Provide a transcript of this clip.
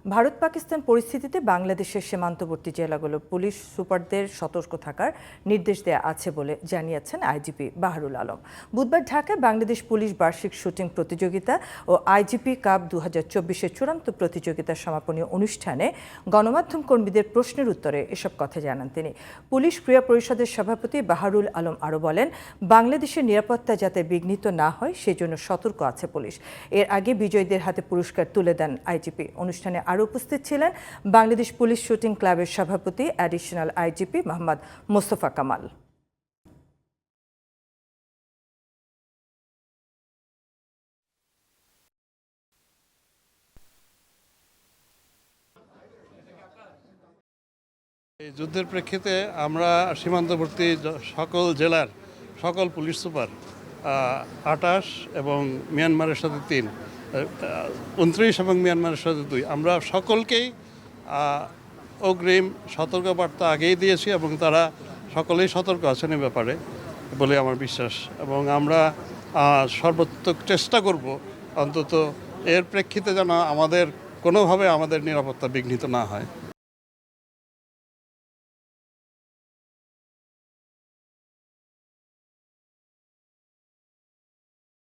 ভারত পাকিস্তান পরিস্থিতিতে বাংলাদেশের সীমান্তবর্তী জেলাগুলোর পুলিশ সুপারদের সতর্ক থাকার নির্দেশ দেওয়া আছে বলে জানিয়েছেন আইজিপি বাহারুল আলম। বুধবার ঢাকায় বাংলাদেশ পুলিশ বার্ষিক শুটিং প্রতিযোগিতা ও আইজিপি কাপ 2024-এর চূড়ান্ত প্রতিযোগিতার সমাপনী অনুষ্ঠানে গণমাধ্যম কর্মীদের প্রশ্নের উত্তরে এসব কথা জানান তিনি। পুলিশ ক্রীড়া পরিষদের সভাপতি বাহারুল আলম আরও বলেন, বাংলাদেশের নিরাপত্তা যাতে বিঘ্নিত না হয় সেজন্য সতর্ক আছে পুলিশ। এর আগে বিজয়ীদের হাতে পুরস্কার তুলে দেন আইজিপি। অনুষ্ঠানে আরও উপস্থিত ছিলেন বাংলাদেশ পুলিশ শুটিং ক্লাবের সভাপতি অ্যাডিশনাল আইজিপি মোহাম্মদ মোস্তফা কামাল। এই যুদ্ধের প্রেক্ষিতে আমরা সীমান্তবর্তী সকল জেলার সকল পুলিশ সুপার 28 এবং মিয়ানমারের সাথে 3, 29 এবং মিয়ানমারের সাথে 2, আমরা সকলকেই অগ্রিম সতর্কবার্তা আগেই দিয়েছি এবং তারা সকলেই সতর্ক আছেন এ ব্যাপারে বলে আমার বিশ্বাস। এবং আমরা সর্বাত্মক চেষ্টা করব অন্তত এর প্রেক্ষিতে যেন কোনোভাবে আমাদের নিরাপত্তা বিঘ্নিত না হয়।